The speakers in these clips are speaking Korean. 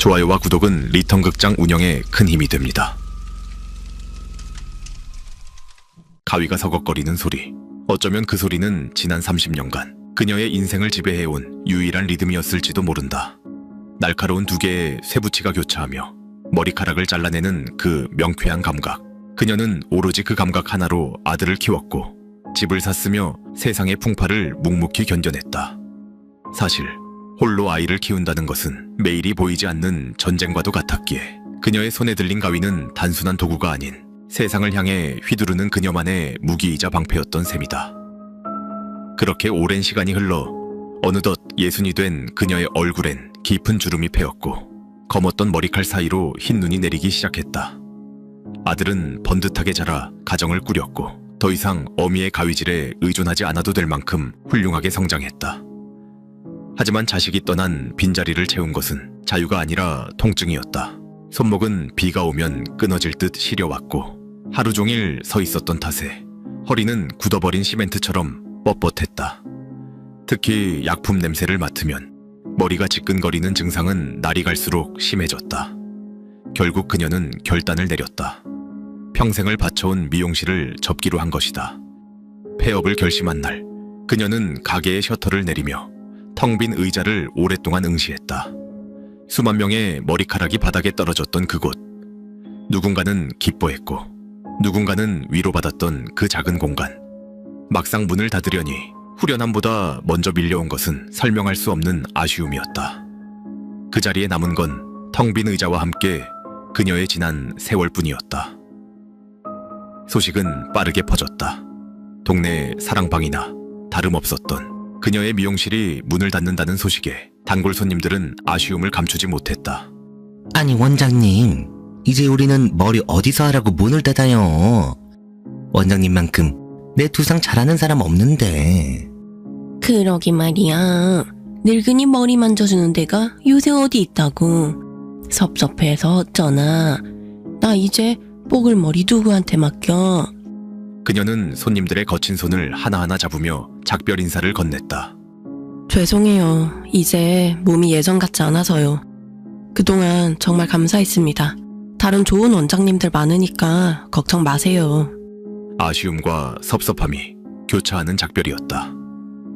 좋아요와 구독은 리턴극장 운영에 큰 힘이 됩니다. 가위가 서걱거리는 소리. 어쩌면 그 소리는 지난 30년간 그녀의 인생을 지배해온 유일한 리듬이었을지도 모른다. 날카로운 두 개의 쇠붙이가 교차하며 머리카락을 잘라내는 그 명쾌한 감각. 그녀는 오로지 그 감각 하나로 아들을 키웠고 집을 샀으며 세상의 풍파를 묵묵히 견뎌냈다. 사실 홀로 아이를 키운다는 것은 매일이 보이지 않는 전쟁과도 같았기에 그녀의 손에 들린 가위는 단순한 도구가 아닌 세상을 향해 휘두르는 그녀만의 무기이자 방패였던 셈이다. 그렇게 오랜 시간이 흘러 어느덧 60이 된 그녀의 얼굴엔 깊은 주름이 패였고 검었던 머리칼 사이로 흰 눈이 내리기 시작했다. 아들은 번듯하게 자라 가정을 꾸렸고 더 이상 어미의 가위질에 의존하지 않아도 될 만큼 훌륭하게 성장했다. 하지만 자식이 떠난 빈자리를 채운 것은 자유가 아니라 통증이었다. 손목은 비가 오면 끊어질 듯 시려왔고 하루 종일 서 있었던 탓에 허리는 굳어버린 시멘트처럼 뻣뻣했다. 특히 약품 냄새를 맡으면 머리가 지끈거리는 증상은 날이 갈수록 심해졌다. 결국 그녀는 결단을 내렸다. 평생을 바쳐온 미용실을 접기로 한 것이다. 폐업을 결심한 날, 그녀는 가게의 셔터를 내리며 텅 빈 의자를 오랫동안 응시했다. 수만 명의 머리카락이 바닥에 떨어졌던 그곳. 누군가는 기뻐했고 누군가는 위로받았던 그 작은 공간. 막상 문을 닫으려니 후련함보다 먼저 밀려온 것은 설명할 수 없는 아쉬움이었다. 그 자리에 남은 건 텅 빈 의자와 함께 그녀의 지난 세월뿐이었다. 소식은 빠르게 퍼졌다. 동네 사랑방이나 다름없었던 그녀의 미용실이 문을 닫는다는 소식에 단골 손님들은 아쉬움을 감추지 못했다. 아니 원장님, 이제 우리는 머리 어디서 하라고 문을 닫아요. 원장님만큼 내 두상 잘하는 사람 없는데. 그러게 말이야. 늙은이 머리 만져주는 데가 요새 어디 있다고. 섭섭해서 어쩌나. 나 이제 뽀글머리 누구한테 맡겨. 그녀는 손님들의 거친 손을 하나하나 잡으며 작별 인사를 건넸다. 죄송해요. 이제 몸이 예전 같지 않아서요. 그동안 정말 감사했습니다. 다른 좋은 원장님들 많으니까 걱정 마세요. 아쉬움과 섭섭함이 교차하는 작별이었다.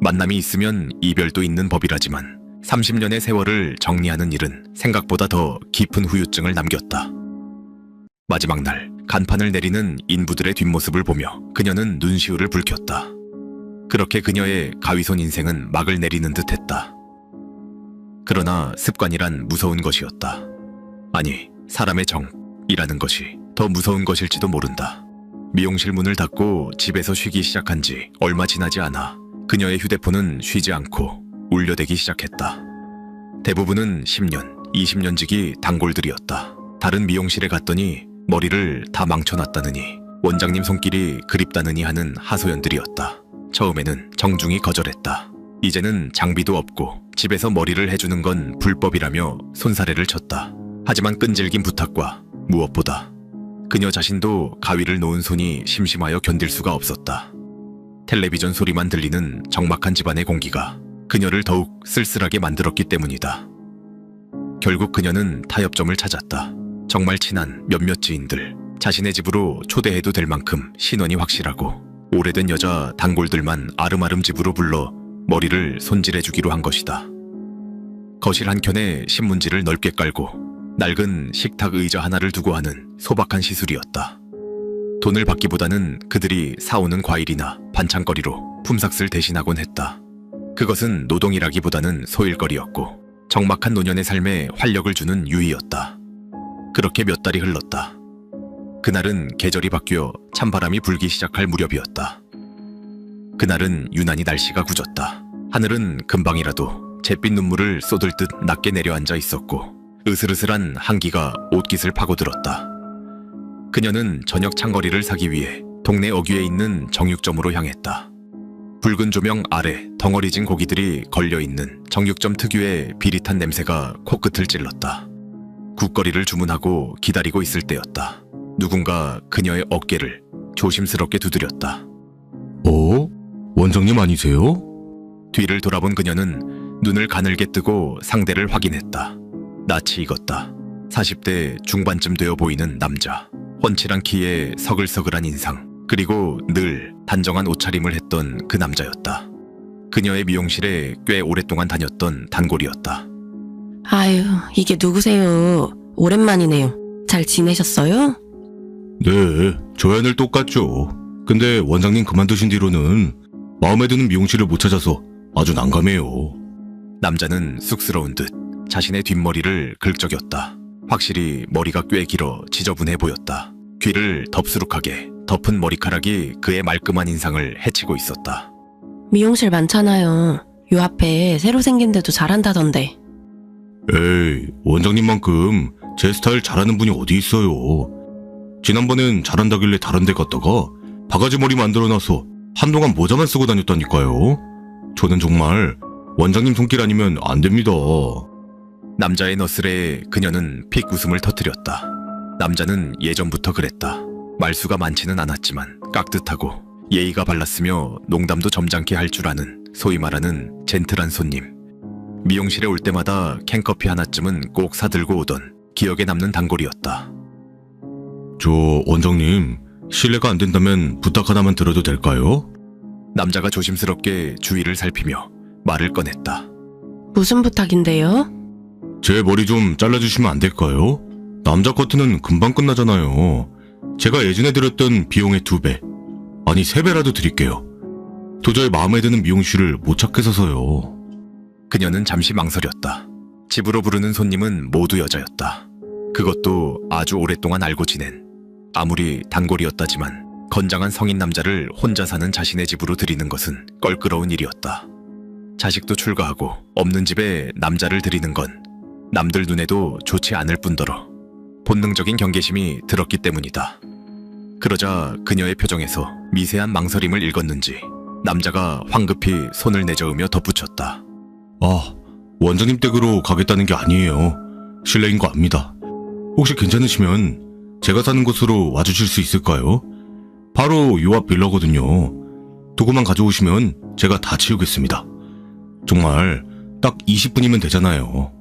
만남이 있으면 이별도 있는 법이라지만 30년의 세월을 정리하는 일은 생각보다 더 깊은 후유증을 남겼다. 마지막 날 간판을 내리는 인부들의 뒷모습을 보며 그녀는 눈시울을 붉혔다. 그렇게 그녀의 가위손 인생은 막을 내리는 듯했다. 그러나 습관이란 무서운 것이었다. 아니, 사람의 정이라는 것이 더 무서운 것일지도 모른다. 미용실 문을 닫고 집에서 쉬기 시작한 지 얼마 지나지 않아 그녀의 휴대폰은 쉬지 않고 울려대기 시작했다. 대부분은 10년, 20년지기 단골들이었다. 다른 미용실에 갔더니 머리를 다 망쳐놨다느니, 원장님 손길이 그립다느니 하는 하소연들이었다. 처음에는 정중히 거절했다. 이제는 장비도 없고 집에서 머리를 해주는 건 불법이라며 손사래를 쳤다. 하지만 끈질긴 부탁과 무엇보다 그녀 자신도 가위를 놓은 손이 심심하여 견딜 수가 없었다. 텔레비전 소리만 들리는 적막한 집안의 공기가 그녀를 더욱 쓸쓸하게 만들었기 때문이다. 결국 그녀는 타협점을 찾았다. 정말 친한 몇몇 지인들, 자신의 집으로 초대해도 될 만큼 신원이 확실하고 오래된 여자 단골들만 아름아름 집으로 불러 머리를 손질해주기로 한 것이다. 거실 한켠에 신문지를 넓게 깔고 낡은 식탁 의자 하나를 두고 하는 소박한 시술이었다. 돈을 받기보다는 그들이 사오는 과일이나 반찬거리로 품삯을 대신하곤 했다. 그것은 노동이라기보다는 소일거리였고 적막한 노년의 삶에 활력을 주는 유의였다. 그렇게 몇 달이 흘렀다. 그날은 계절이 바뀌어 찬바람이 불기 시작할 무렵이었다. 그날은 유난히 날씨가 굳었다. 하늘은 금방이라도 잿빛 눈물을 쏟을 듯 낮게 내려앉아 있었고 으슬으슬한 한기가 옷깃을 파고들었다. 그녀는 저녁 창거리를 사기 위해 동네 어귀에 있는 정육점으로 향했다. 붉은 조명 아래 덩어리진 고기들이 걸려있는 정육점 특유의 비릿한 냄새가 코끝을 찔렀다. 국거리를 주문하고 기다리고 있을 때였다. 누군가 그녀의 어깨를 조심스럽게 두드렸다. 원장님 아니세요? 뒤를 돌아본 그녀는 눈을 가늘게 뜨고 상대를 확인했다. 낯이 익었다. 40대 중반쯤 되어 보이는 남자. 훤칠한 키에 서글서글한 인상. 그리고 늘 단정한 옷차림을 했던 그 남자였다. 그녀의 미용실에 꽤 오랫동안 다녔던 단골이었다. 아유, 이게 누구세요? 오랜만이네요. 잘 지내셨어요? 네, 저야 늘 똑같죠. 근데 원장님 그만두신 뒤로는 마음에 드는 미용실을 못 찾아서 아주 난감해요. 남자는 쑥스러운 듯 자신의 뒷머리를 긁적였다. 확실히 머리가 꽤 길어 지저분해 보였다. 귀를 덥수룩하게 덮은 머리카락이 그의 말끔한 인상을 해치고 있었다. 미용실 많잖아요. 요 앞에 새로 생긴 데도 잘한다던데. 에이, 원장님만큼 제 스타일 잘하는 분이 어디 있어요. 지난번엔 잘한다길래 다른 데 갔다가 바가지 머리 만들어놔서 한동안 모자만 쓰고 다녔다니까요. 저는 정말 원장님 손길 아니면 안 됩니다. 남자의 너스레에 그녀는 픽 웃음을 터뜨렸다. 남자는 예전부터 그랬다. 말수가 많지는 않았지만 깍듯하고 예의가 발랐으며 농담도 점잖게 할 줄 아는 소위 말하는 젠틀한 손님. 미용실에 올 때마다 캔커피 하나쯤은 꼭 사들고 오던 기억에 남는 단골이었다. 저 원장님, 실례가 안 된다면 부탁 하나만 드려도 될까요? 남자가 조심스럽게 주위를 살피며 말을 꺼냈다. 무슨 부탁인데요? 제 머리 좀 잘라주시면 안 될까요? 남자 커트는 금방 끝나잖아요. 제가 예전에 드렸던 비용의 2배, 아니 3배라도 드릴게요. 도저히 마음에 드는 미용실을 못 찾겠어서요. 그녀는 잠시 망설였다. 집으로 부르는 손님은 모두 여자였다. 그것도 아주 오랫동안 알고 지낸, 아무리 단골이었다지만 건장한 성인 남자를 혼자 사는 자신의 집으로 들이는 것은 껄끄러운 일이었다. 자식도 출가하고 없는 집에 남자를 들이는 건 남들 눈에도 좋지 않을 뿐더러 본능적인 경계심이 들었기 때문이다. 그러자 그녀의 표정에서 미세한 망설임을 읽었는지 남자가 황급히 손을 내저으며 덧붙였다. 아, 원장님 댁으로 가겠다는 게 아니에요. 실례인 거 압니다. 혹시 괜찮으시면 제가 사는 곳으로 와주실 수 있을까요? 바로 요 앞 빌라거든요. 도구만 가져오시면 제가 다 치우겠습니다. 정말 딱 20분이면 되잖아요.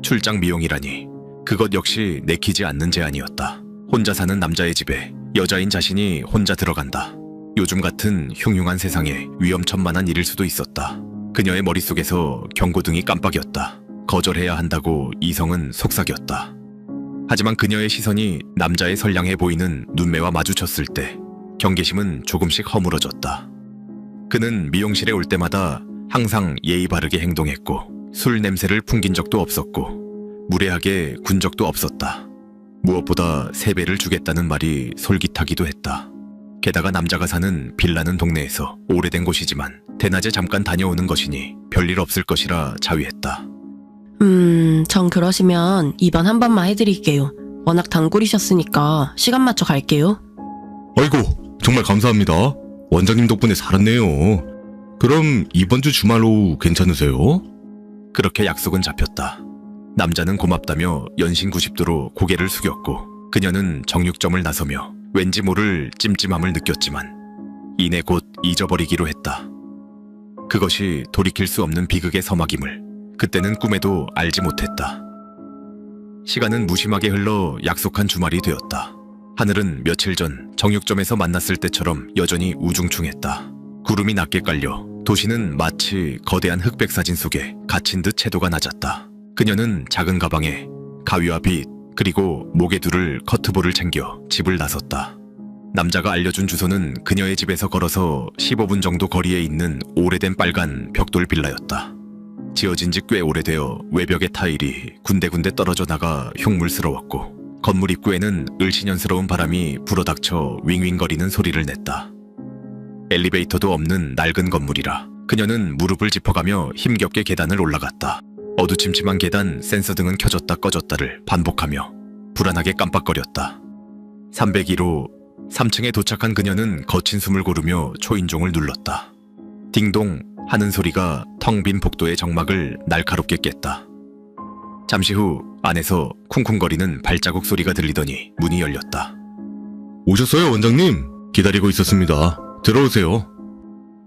출장 미용이라니 그것 역시 내키지 않는 제안이었다. 혼자 사는 남자의 집에 여자인 자신이 혼자 들어간다. 요즘 같은 흉흉한 세상에 위험천만한 일일 수도 있었다. 그녀의 머릿속에서 경고등이 깜빡였다. 거절해야 한다고 이성은 속삭였다. 하지만 그녀의 시선이 남자의 선량해 보이는 눈매와 마주쳤을 때 경계심은 조금씩 허물어졌다. 그는 미용실에 올 때마다 항상 예의 바르게 행동했고 술 냄새를 풍긴 적도 없었고 무례하게 군 적도 없었다. 무엇보다 3배를 주겠다는 말이 솔깃하기도 했다. 게다가 남자가 사는 빌라는 동네에서 오래된 곳이지만 대낮에 잠깐 다녀오는 것이니 별일 없을 것이라 자위했다. 전 그러시면 이번 한 번만 해드릴게요. 워낙 단골이셨으니까 시간 맞춰 갈게요. 아이고, 정말 감사합니다. 원장님 덕분에 살았네요. 그럼 이번 주 주말 오후 괜찮으세요? 그렇게 약속은 잡혔다. 남자는 고맙다며 연신 90도로 고개를 숙였고 그녀는 정육점을 나서며 왠지 모를 찜찜함을 느꼈지만 이내 곧 잊어버리기로 했다. 그것이 돌이킬 수 없는 비극의 서막임을 그때는 꿈에도 알지 못했다. 시간은 무심하게 흘러 약속한 주말이 되었다. 하늘은 며칠 전 정육점에서 만났을 때처럼 여전히 우중충했다. 구름이 낮게 깔려 도시는 마치 거대한 흑백 사진 속에 갇힌 듯 채도가 낮았다. 그녀는 작은 가방에 가위와 빗 그리고 목에 두를 커트볼을 챙겨 집을 나섰다. 남자가 알려준 주소는 그녀의 집에서 걸어서 15분 정도 거리에 있는 오래된 빨간 벽돌 빌라였다. 지어진 지 꽤 오래되어 외벽의 타일이 군데군데 떨어져 나가 흉물스러웠고 건물 입구에는 을씨년스러운 바람이 불어닥쳐 윙윙거리는 소리를 냈다. 엘리베이터도 없는 낡은 건물이라 그녀는 무릎을 짚어가며 힘겹게 계단을 올라갔다. 어두침침한 계단 센서등은 켜졌다 꺼졌다를 반복하며 불안하게 깜빡거렸다. 302로 3층에 도착한 그녀는 거친 숨을 고르며 초인종을 눌렀다. 딩동 하는 소리가 텅 빈 복도의 정막을 날카롭게 깼다. 잠시 후 안에서 쿵쿵거리는 발자국 소리가 들리더니 문이 열렸다. 오셨어요, 원장님? 기다리고 있었습니다. 들어오세요.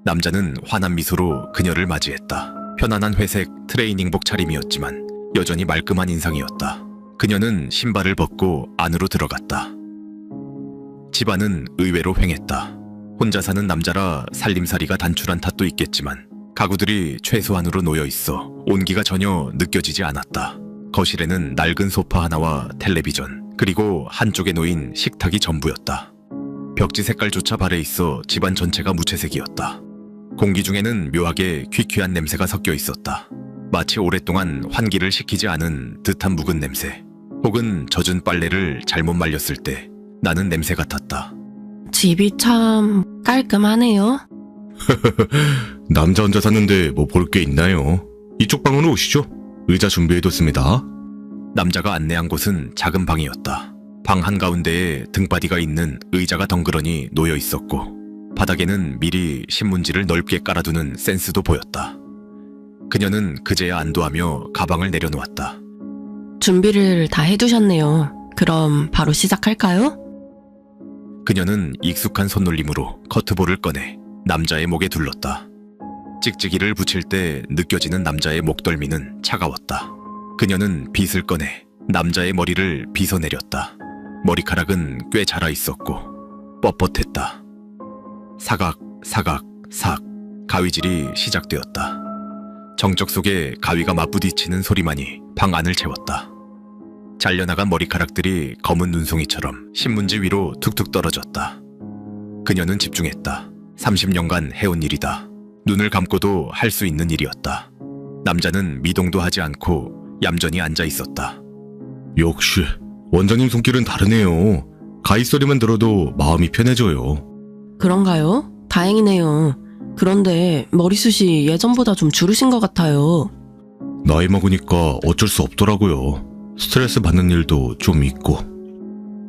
남자는 환한 미소로 그녀를 맞이했다. 편안한 회색 트레이닝복 차림이었지만 여전히 말끔한 인상이었다. 그녀는 신발을 벗고 안으로 들어갔다. 집안은 의외로 휑했다. 혼자 사는 남자라 살림살이가 단출한 탓도 있겠지만 가구들이 최소한으로 놓여 있어 온기가 전혀 느껴지지 않았다. 거실에는 낡은 소파 하나와 텔레비전, 그리고 한쪽에 놓인 식탁이 전부였다. 벽지 색깔조차 발에 있어 집안 전체가 무채색이었다. 공기 중에는 묘하게 퀴퀴한 냄새가 섞여 있었다. 마치 오랫동안 환기를 시키지 않은 듯한 묵은 냄새, 혹은 젖은 빨래를 잘못 말렸을 때 나는 냄새 같았다. 집이 참 깔끔하네요. 남자 혼자 샀는데 뭐 볼 게 있나요? 이쪽 방으로 오시죠. 의자 준비해뒀습니다. 남자가 안내한 곳은 작은 방이었다. 방 한가운데에 등바디가 있는 의자가 덩그러니 놓여 있었고 바닥에는 미리 신문지를 넓게 깔아두는 센스도 보였다. 그녀는 그제야 안도하며 가방을 내려놓았다. 준비를 다 해두셨네요. 그럼 바로 시작할까요? 그녀는 익숙한 손놀림으로 커트볼을 꺼내 남자의 목에 둘렀다. 찍찍이를 붙일 때 느껴지는 남자의 목덜미는 차가웠다. 그녀는 빗을 꺼내 남자의 머리를 빗어내렸다. 머리카락은 꽤 자라 있었고 뻣뻣했다. 사각, 사각, 삭, 가위질이 시작되었다. 정적 속에 가위가 맞부딪히는 소리만이 방 안을 채웠다. 잘려나간 머리카락들이 검은 눈송이처럼 신문지 위로 툭툭 떨어졌다. 그녀는 집중했다. 30년간 해온 일이다. 눈을 감고도 할 수 있는 일이었다. 남자는 미동도 하지 않고 얌전히 앉아 있었다. 역시 원장님 손길은 다르네요. 가위 소리만 들어도 마음이 편해져요. 그런가요? 다행이네요. 그런데 머리숱이 예전보다 좀 줄으신 것 같아요. 나이 먹으니까 어쩔 수 없더라고요. 스트레스 받는 일도 좀 있고.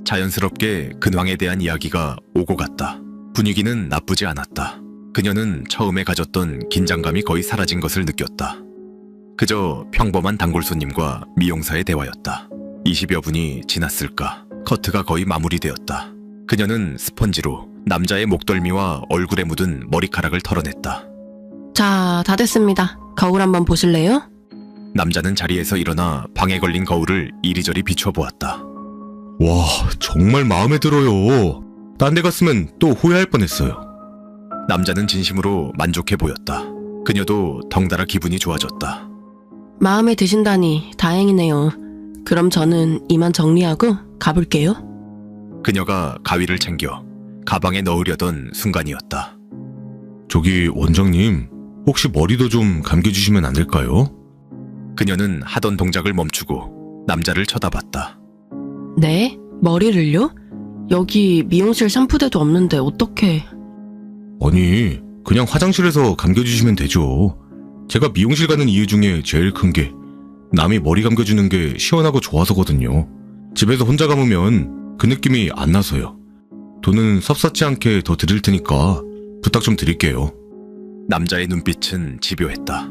자연스럽게 근황에 대한 이야기가 오고 갔다. 분위기는 나쁘지 않았다. 그녀는 처음에 가졌던 긴장감이 거의 사라진 것을 느꼈다. 그저 평범한 단골 손님과 미용사의 대화였다. 20여 분이 지났을까. 커트가 거의 마무리되었다. 그녀는 스펀지로 남자의 목덜미와 얼굴에 묻은 머리카락을 털어냈다. 자, 다 됐습니다. 거울 한번 보실래요? 남자는 자리에서 일어나 방에 걸린 거울을 이리저리 비춰보았다. 와, 정말 마음에 들어요. 딴 데 갔으면 또 후회할 뻔했어요. 남자는 진심으로 만족해 보였다. 그녀도 덩달아 기분이 좋아졌다. 마음에 드신다니 다행이네요. 그럼 저는 이만 정리하고 가볼게요. 그녀가 가위를 챙겨 가방에 넣으려던 순간이었다. 저기 원장님, 혹시 머리도 좀 감겨주시면 안 될까요? 그녀는 하던 동작을 멈추고 남자를 쳐다봤다. 네? 머리를요? 여기 미용실 샴푸대도 없는데 어떡해. 아니, 그냥 화장실에서 감겨주시면 되죠. 제가 미용실 가는 이유 중에 제일 큰 게 남이 머리 감겨주는 게 시원하고 좋아서거든요. 집에서 혼자 감으면 그 느낌이 안 나서요. 돈은 섭섭지 않게 더 드릴 테니까 부탁 좀 드릴게요. 남자의 눈빛은 집요했다.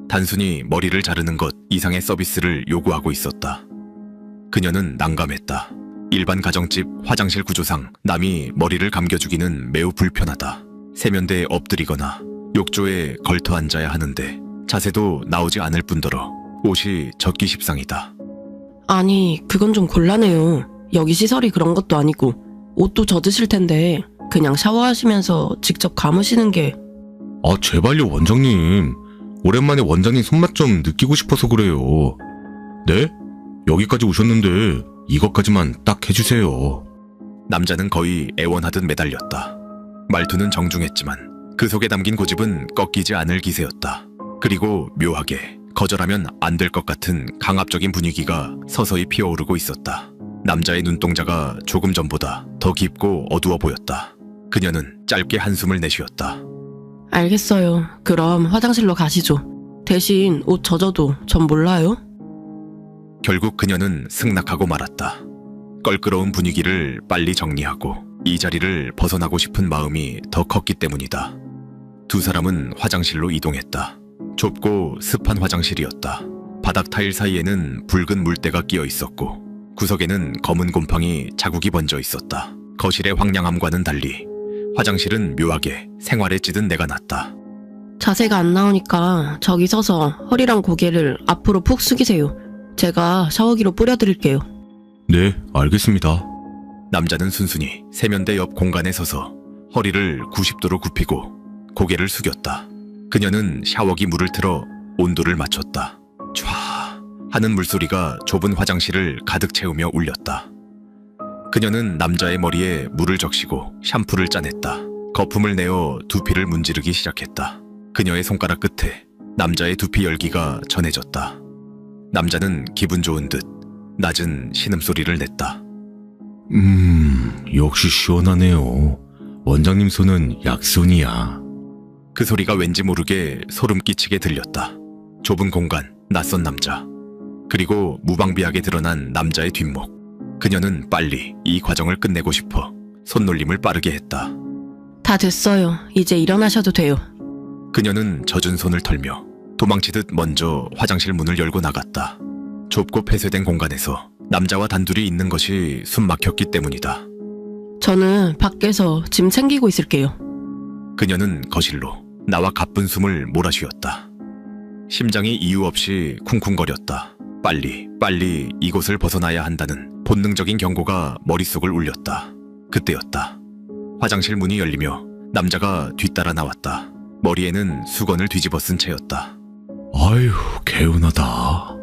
단순히 머리를 자르는 것 이상의 서비스를 요구하고 있었다. 그녀는 난감했다. 일반 가정집 화장실 구조상 남이 머리를 감겨주기는 매우 불편하다. 세면대에 엎드리거나 욕조에 걸터 앉아야 하는데 자세도 나오지 않을 뿐더러 옷이 젖기 십상이다. 아니, 그건 좀 곤란해요. 여기 시설이 그런 것도 아니고 옷도 젖으실 텐데 그냥 샤워하시면서 직접 감으시는 게. 아, 제발요, 원장님. 오랜만에 원장님 손맛 좀 느끼고 싶어서 그래요. 네? 여기까지 오셨는데 이것까지만 딱 해주세요. 남자는 거의 애원하듯 매달렸다. 말투는 정중했지만 그 속에 담긴 고집은 꺾이지 않을 기세였다. 그리고 묘하게 거절하면 안 될 것 같은 강압적인 분위기가 서서히 피어오르고 있었다. 남자의 눈동자가 조금 전보다 더 깊고 어두워 보였다. 그녀는 짧게 한숨을 내쉬었다. 알겠어요. 그럼 화장실로 가시죠. 대신 옷 젖어도 전 몰라요. 결국 그녀는 승낙하고 말았다. 껄끄러운 분위기를 빨리 정리하고 이 자리를 벗어나고 싶은 마음이 더 컸기 때문이다. 두 사람은 화장실로 이동했다. 좁고 습한 화장실이었다. 바닥 타일 사이에는 붉은 물때가 끼어 있었고 구석에는 검은 곰팡이 자국이 번져 있었다. 거실의 황량함과는 달리 화장실은 묘하게 생활에 찌든 내가 났다. 자세가 안 나오니까 저기 서서 허리랑 고개를 앞으로 푹 숙이세요. 제가 샤워기로 뿌려드릴게요. 네, 알겠습니다. 남자는 순순히 세면대 옆 공간에 서서 허리를 90도로 굽히고 고개를 숙였다. 그녀는 샤워기 물을 틀어 온도를 맞췄다. 촤 하는 물소리가 좁은 화장실을 가득 채우며 울렸다. 그녀는 남자의 머리에 물을 적시고 샴푸를 짜냈다. 거품을 내어 두피를 문지르기 시작했다. 그녀의 손가락 끝에 남자의 두피 열기가 전해졌다. 남자는 기분 좋은 듯 낮은 신음소리를 냈다. 역시 시원하네요. 원장님 손은 약손이야. 그 소리가 왠지 모르게 소름 끼치게 들렸다. 좁은 공간, 낯선 남자. 그리고 무방비하게 드러난 남자의 뒷목. 그녀는 빨리 이 과정을 끝내고 싶어 손놀림을 빠르게 했다. 다 됐어요. 이제 일어나셔도 돼요. 그녀는 젖은 손을 털며 도망치듯 먼저 화장실 문을 열고 나갔다. 좁고 폐쇄된 공간에서 남자와 단둘이 있는 것이 숨막혔기 때문이다. 저는 밖에서 짐 챙기고 있을게요. 그녀는 거실로 나와 가쁜 숨을 몰아쉬었다. 심장이 이유 없이 쿵쿵거렸다. 빨리 이곳을 벗어나야 한다는 본능적인 경고가 머릿속을 울렸다. 그때였다. 화장실 문이 열리며 남자가 뒤따라 나왔다. 머리에는 수건을 뒤집어 쓴 채였다. 아휴, 개운하다.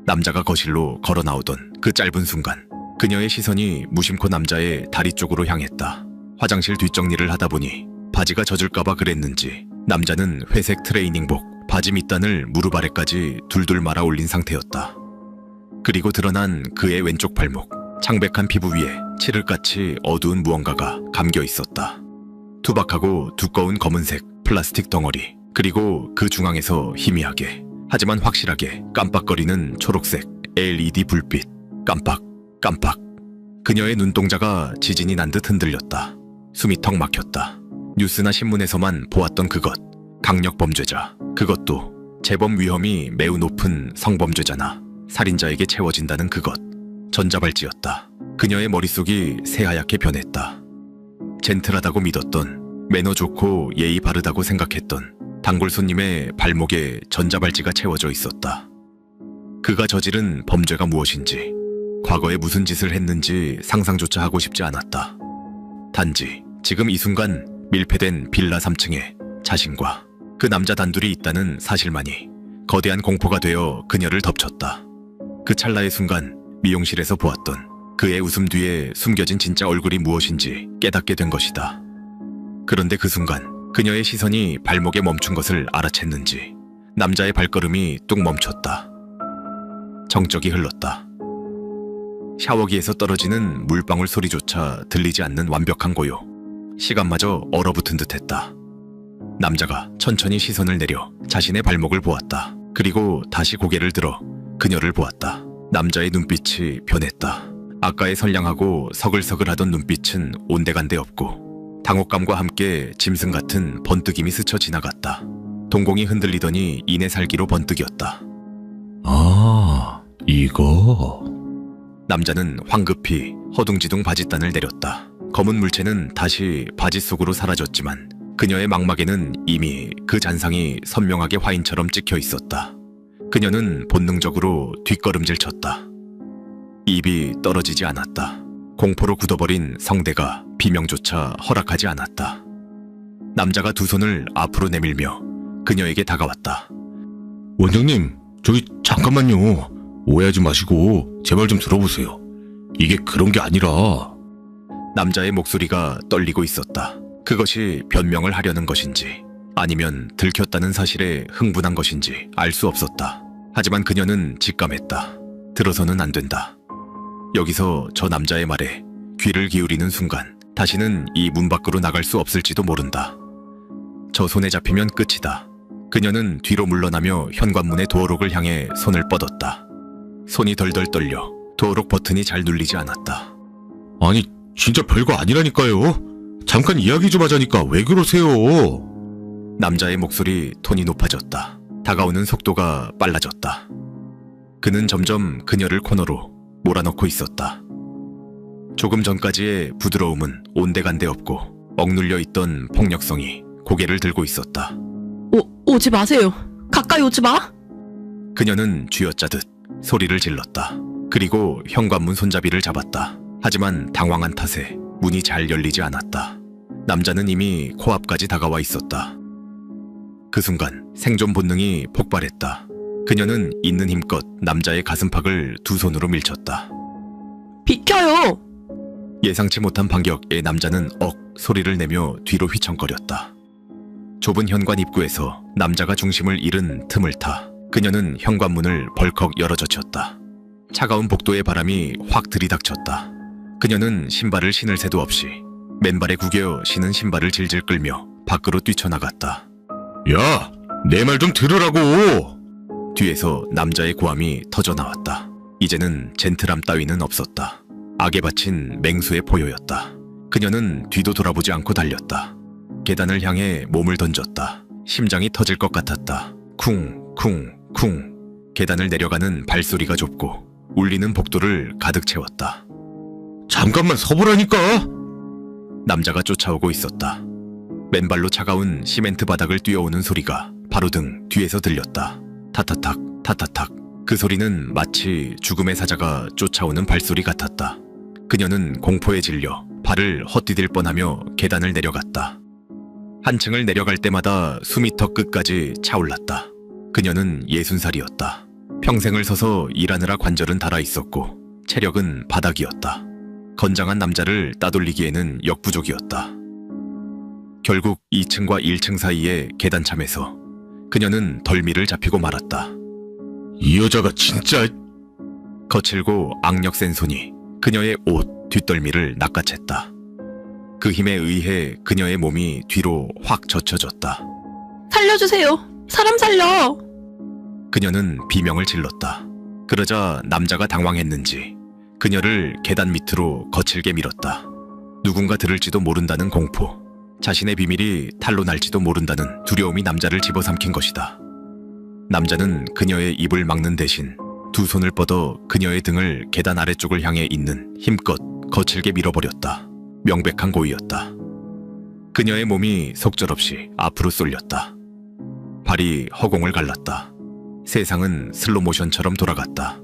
남자가 거실로 걸어 나오던 그 짧은 순간 그녀의 시선이 무심코 남자의 다리 쪽으로 향했다. 화장실 뒷정리를 하다 보니 바지가 젖을까봐 그랬는지 남자는 회색 트레이닝복, 바지 밑단을 무릎 아래까지 둘둘 말아 올린 상태였다. 그리고 드러난 그의 왼쪽 발목, 창백한 피부 위에 칠흑같이 어두운 무언가가 감겨 있었다. 투박하고 두꺼운 검은색 플라스틱 덩어리, 그리고 그 중앙에서 희미하게 하지만 확실하게 깜빡거리는 초록색 LED 불빛. 깜빡. 그녀의 눈동자가 지진이 난 듯 흔들렸다. 숨이 턱 막혔다. 뉴스나 신문에서만 보았던 그것, 강력 범죄자, 그것도 재범 위험이 매우 높은 성범죄자나 살인자에게 채워진다는 그것, 전자발찌였다. 그녀의 머릿속이 새하얗게 변했다. 젠틀하다고 믿었던, 매너 좋고 예의 바르다고 생각했던 단골 손님의 발목에 전자발찌가 채워져 있었다. 그가 저지른 범죄가 무엇인지, 과거에 무슨 짓을 했는지 상상조차 하고 싶지 않았다. 단지 지금 이 순간 밀폐된 빌라 3층에 자신과 그 남자 단둘이 있다는 사실만이 거대한 공포가 되어 그녀를 덮쳤다. 그 찰나의 순간 미용실에서 보았던 그의 웃음 뒤에 숨겨진 진짜 얼굴이 무엇인지 깨닫게 된 것이다. 그런데 그 순간 그녀의 시선이 발목에 멈춘 것을 알아챘는지 남자의 발걸음이 뚝 멈췄다. 정적이 흘렀다. 샤워기에서 떨어지는 물방울 소리조차 들리지 않는 완벽한 고요. 시간마저 얼어붙은 듯했다. 남자가 천천히 시선을 내려 자신의 발목을 보았다. 그리고 다시 고개를 들어 그녀를 보았다. 남자의 눈빛이 변했다. 아까의 선량하고 서글서글하던 눈빛은 온데간데 없고 당혹감과 함께 짐승 같은 번뜩임이 스쳐 지나갔다. 동공이 흔들리더니 이내 살기로 번뜩였다. 아, 이거. 남자는 황급히 허둥지둥 바짓단을 내렸다. 검은 물체는 다시 바지 속으로 사라졌지만 그녀의 망막에는 이미 그 잔상이 선명하게 화인처럼 찍혀 있었다. 그녀는 본능적으로 뒷걸음질 쳤다. 입이 떨어지지 않았다. 공포로 굳어버린 성대가 비명조차 허락하지 않았다. 남자가 두 손을 앞으로 내밀며 그녀에게 다가왔다. 원장님, 저기 잠깐만요. 오해하지 마시고 제발 좀 들어보세요. 이게 그런 게 아니라. 남자의 목소리가 떨리고 있었다. 그것이 변명을 하려는 것인지 아니면 들켰다는 사실에 흥분한 것인지 알 수 없었다. 하지만 그녀는 직감했다. 들어서는 안 된다. 여기서 저 남자의 말에 귀를 기울이는 순간 다시는 이 문 밖으로 나갈 수 없을지도 모른다. 저 손에 잡히면 끝이다. 그녀는 뒤로 물러나며 현관문의 도어록을 향해 손을 뻗었다. 손이 덜덜 떨려 도어록 버튼이 잘 눌리지 않았다. 아니, 진짜 별거 아니라니까요. 잠깐 이야기 좀 하자니까 왜 그러세요? 남자의 목소리 톤이 높아졌다. 다가오는 속도가 빨라졌다. 그는 점점 그녀를 코너로 몰아넣고 있었다. 조금 전까지의 부드러움은 온데간데 없고 억눌려 있던 폭력성이 고개를 들고 있었다. 오지 마세요. 가까이 오지 마. 그녀는 쥐어짜듯 소리를 질렀다. 그리고 현관문 손잡이를 잡았다. 하지만 당황한 탓에 문이 잘 열리지 않았다. 남자는 이미 코앞까지 다가와 있었다. 그 순간 생존 본능이 폭발했다. 그녀는 있는 힘껏 남자의 가슴팍을 두 손으로 밀쳤다. 비켜요. 예상치 못한 반격에 남자는 억 소리를 내며 뒤로 휘청거렸다. 좁은 현관 입구에서 남자가 중심을 잃은 틈을 타 그녀는 현관문을 벌컥 열어젖혔다. 차가운 복도의 바람이 확 들이닥쳤다. 그녀는 신발을 신을 새도 없이 맨발에 구겨 신은 신발을 질질 끌며 밖으로 뛰쳐나갔다. 야, 내 말 좀 들으라고! 뒤에서 남자의 고함이 터져나왔다. 이제는 젠틀함 따위는 없었다. 악에 바친 맹수의 포효였다. 그녀는 뒤도 돌아보지 않고 달렸다. 계단을 향해 몸을 던졌다. 심장이 터질 것 같았다. 쿵, 쿵, 쿵. 계단을 내려가는 발소리가 좁고 울리는 복도를 가득 채웠다. 잠깐만 서보라니까! 남자가 쫓아오고 있었다. 맨발로 차가운 시멘트 바닥을 뛰어오는 소리가 바로 등 뒤에서 들렸다. 타타탁, 타타탁. 그 소리는 마치 죽음의 사자가 쫓아오는 발소리 같았다. 그녀는 공포에 질려 발을 헛디딜 뻔하며 계단을 내려갔다. 한층을 내려갈 때마다 숨이 턱 끝까지 차올랐다. 그녀는 60살이었다. 평생을 서서 일하느라 관절은 닳아 있었고 체력은 바닥이었다. 건장한 남자를 따돌리기에는 역부족이었다. 결국 2층과 1층 사이의 계단참에서 그녀는 덜미를 잡히고 말았다. 이 여자가 진짜... 거칠고 악력 센 손이 그녀의 옷 뒷덜미를 낚아챘다. 그 힘에 의해 그녀의 몸이 뒤로 확 젖혀졌다. 살려주세요. 사람 살려. 그녀는 비명을 질렀다. 그러자 남자가 당황했는지 그녀를 계단 밑으로 거칠게 밀었다. 누군가 들을지도 모른다는 공포, 자신의 비밀이 탄로 날지도 모른다는 두려움이 남자를 집어삼킨 것이다. 남자는 그녀의 입을 막는 대신 두 손을 뻗어 그녀의 등을 계단 아래쪽을 향해 있는 힘껏 거칠게 밀어버렸다. 명백한 고의였다. 그녀의 몸이 속절없이 앞으로 쏠렸다. 발이 허공을 갈랐다. 세상은 슬로모션처럼 돌아갔다.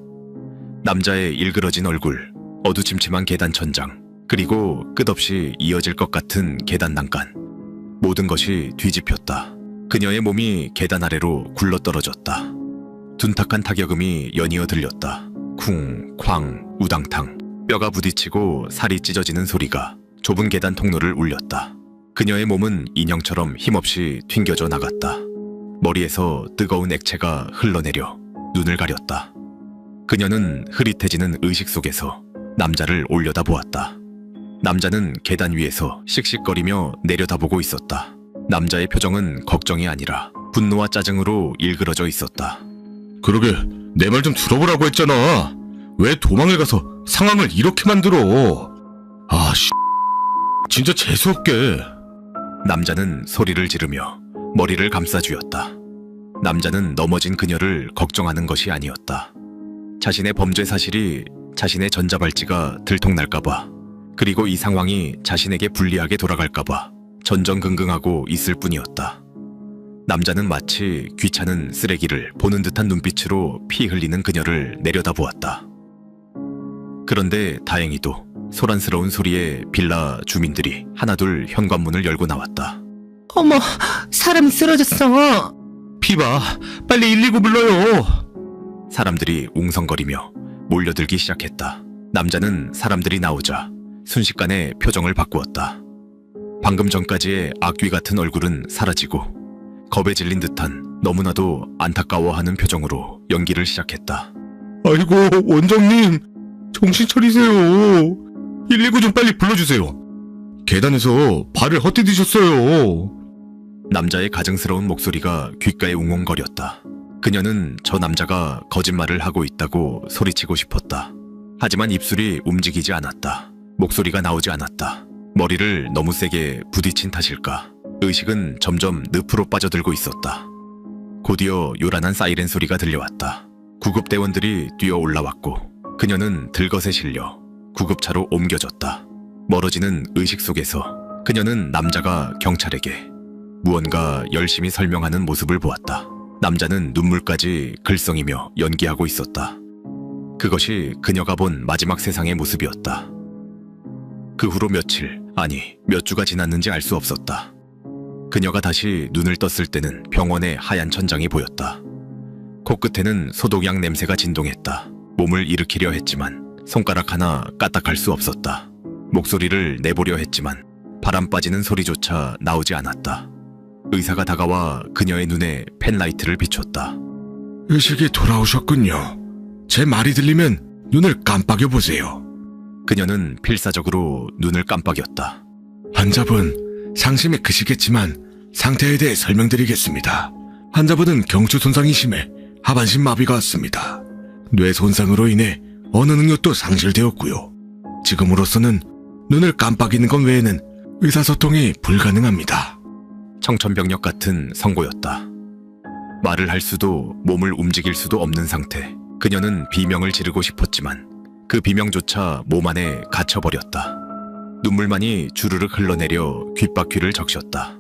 남자의 일그러진 얼굴, 어두침침한 계단 천장, 그리고 끝없이 이어질 것 같은 계단 난간. 모든 것이 뒤집혔다. 그녀의 몸이 계단 아래로 굴러떨어졌다. 둔탁한 타격음이 연이어 들렸다. 쿵, 쾅, 우당탕. 뼈가 부딪히고 살이 찢어지는 소리가 좁은 계단 통로를 울렸다. 그녀의 몸은 인형처럼 힘없이 튕겨져 나갔다. 머리에서 뜨거운 액체가 흘러내려 눈을 가렸다. 그녀는 흐릿해지는 의식 속에서 남자를 올려다보았다. 남자는 계단 위에서 씩씩거리며 내려다보고 있었다. 남자의 표정은 걱정이 아니라 분노와 짜증으로 일그러져 있었다. 그러게 내 말 좀 들어보라고 했잖아. 왜 도망을 가서 상황을 이렇게 만들어? 아, 진짜 재수없게. 남자는 소리를 지르며 머리를 감싸쥐었다. 남자는 넘어진 그녀를 걱정하는 것이 아니었다. 자신의 범죄 사실이 자신의 전자발찌가 들통날까봐, 그리고 이 상황이 자신에게 불리하게 돌아갈까봐 전전긍긍하고 있을 뿐이었다. 남자는 마치 귀찮은 쓰레기를 보는 듯한 눈빛으로 피 흘리는 그녀를 내려다보았다. 그런데 다행히도 소란스러운 소리에 빌라 주민들이 하나둘 현관문을 열고 나왔다. 어머, 사람이 쓰러졌어. 피바, 빨리 119 불러요. 사람들이 웅성거리며 몰려들기 시작했다. 남자는 사람들이 나오자 순식간에 표정을 바꾸었다. 방금 전까지의 악귀 같은 얼굴은 사라지고 겁에 질린 듯한 너무나도 안타까워하는 표정으로 연기를 시작했다. 아이고, 원장님, 정신 차리세요. 119 좀 빨리 불러주세요. 계단에서 발을 헛디디셨어요. 남자의 가증스러운 목소리가 귓가에 웅웅거렸다. 그녀는 저 남자가 거짓말을 하고 있다고 소리치고 싶었다. 하지만 입술이 움직이지 않았다. 목소리가 나오지 않았다. 머리를 너무 세게 부딪힌 탓일까? 의식은 점점 늪으로 빠져들고 있었다. 곧이어 요란한 사이렌 소리가 들려왔다. 구급대원들이 뛰어 올라왔고 그녀는 들것에 실려 구급차로 옮겨졌다. 멀어지는 의식 속에서 그녀는 남자가 경찰에게 무언가 열심히 설명하는 모습을 보았다. 남자는 눈물까지 글썽이며 연기하고 있었다. 그것이 그녀가 본 마지막 세상의 모습이었다. 그 후로 며칠, 아니 몇 주가 지났는지 알 수 없었다. 그녀가 다시 눈을 떴을 때는 병원의 하얀 천장이 보였다. 코끝에는 소독약 냄새가 진동했다. 몸을 일으키려 했지만 손가락 하나 까딱할 수 없었다. 목소리를 내보려 했지만 바람 빠지는 소리조차 나오지 않았다. 의사가 다가와 그녀의 눈에 펜라이트를 비췄다. 의식이 돌아오셨군요. 제 말이 들리면 눈을 깜빡여 보세요. 그녀는 필사적으로 눈을 깜빡였다. 환자분, 상심에 크시겠지만 상태에 대해 설명드리겠습니다. 환자분은 경추 손상이 심해 하반신 마비가 왔습니다. 뇌 손상으로 인해 언어 능력도 상실되었고요. 지금으로서는 눈을 깜빡이는 것 외에는 의사소통이 불가능합니다. 청천벽력 같은 선고였다. 말을 할 수도 몸을 움직일 수도 없는 상태. 그녀는 비명을 지르고 싶었지만 그 비명조차 몸 안에 갇혀버렸다. 눈물만이 주르륵 흘러내려 귓바퀴를 적셨다.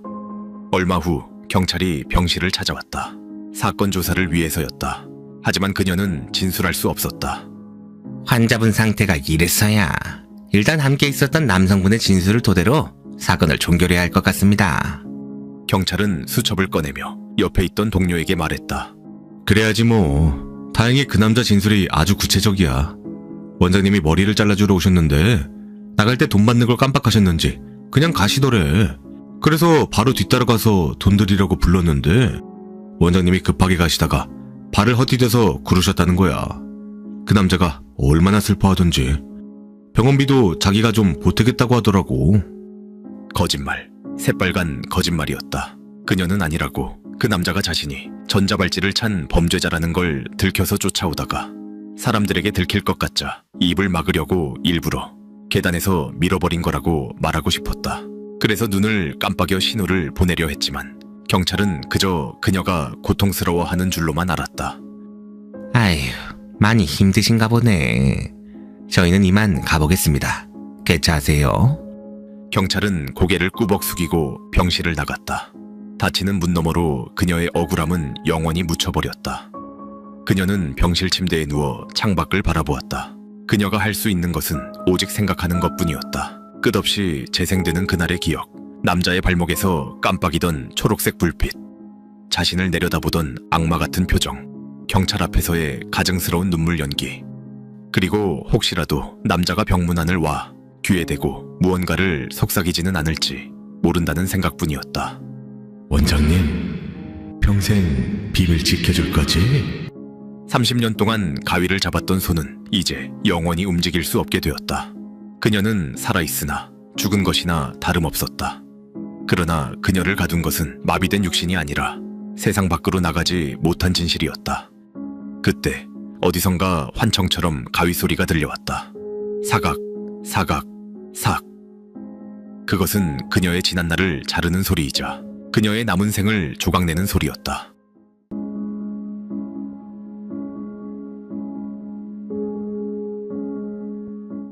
얼마 후 경찰이 병실을 찾아왔다. 사건 조사를 위해서였다. 하지만 그녀는 진술할 수 없었다. 환자분 상태가 이랬어야 일단 함께 있었던 남성분의 진술을 토대로 사건을 종결해야 할 것 같습니다. 경찰은 수첩을 꺼내며 옆에 있던 동료에게 말했다. 그래야지 뭐. 다행히 그 남자 진술이 아주 구체적이야. 원장님이 머리를 잘라주러 오셨는데 나갈 때 돈 받는 걸 깜빡하셨는지 그냥 가시더래. 그래서 바로 뒤따라가서 돈 드리려고 불렀는데 원장님이 급하게 가시다가 발을 헛디뎌서 구르셨다는 거야. 그 남자가 얼마나 슬퍼하던지. 병원비도 자기가 좀 보태겠다고 하더라고. 거짓말. 새빨간 거짓말이었다. 그녀는 아니라고. 그 남자가 자신이 전자발찌를 찬 범죄자라는 걸 들켜서 쫓아오다가 사람들에게 들킬 것 같자 입을 막으려고 일부러 계단에서 밀어버린 거라고 말하고 싶었다. 그래서 눈을 깜빡여 신호를 보내려 했지만 경찰은 그저 그녀가 고통스러워하는 줄로만 알았다. 아휴, 많이 힘드신가 보네. 저희는 이만 가보겠습니다. 괜찮으세요? 경찰은 고개를 꾸벅 숙이고 병실을 나갔다. 닫히는 문 너머로 그녀의 억울함은 영원히 묻혀버렸다. 그녀는 병실 침대에 누워 창밖을 바라보았다. 그녀가 할 수 있는 것은 오직 생각하는 것뿐이었다. 끝없이 재생되는 그날의 기억, 남자의 발목에서 깜빡이던 초록색 불빛, 자신을 내려다보던 악마 같은 표정, 경찰 앞에서의 가증스러운 눈물 연기, 그리고 혹시라도 남자가 병문 안을 와 귀에 대고 무언가를 속삭이지는 않을지 모른다는 생각뿐이었다. 원장님, 평생 비밀 지켜줄 거지? 30년 동안 가위를 잡았던 손은 이제 영원히 움직일 수 없게 되었다. 그녀는 살아있으나 죽은 것이나 다름없었다. 그러나 그녀를 가둔 것은 마비된 육신이 아니라 세상 밖으로 나가지 못한 진실이었다. 그때 어디선가 환청처럼 가위 소리가 들려왔다. 사각, 사각, 삭. 그것은 그녀의 지난 날을 자르는 소리이자 그녀의 남은 생을 조각내는 소리였다.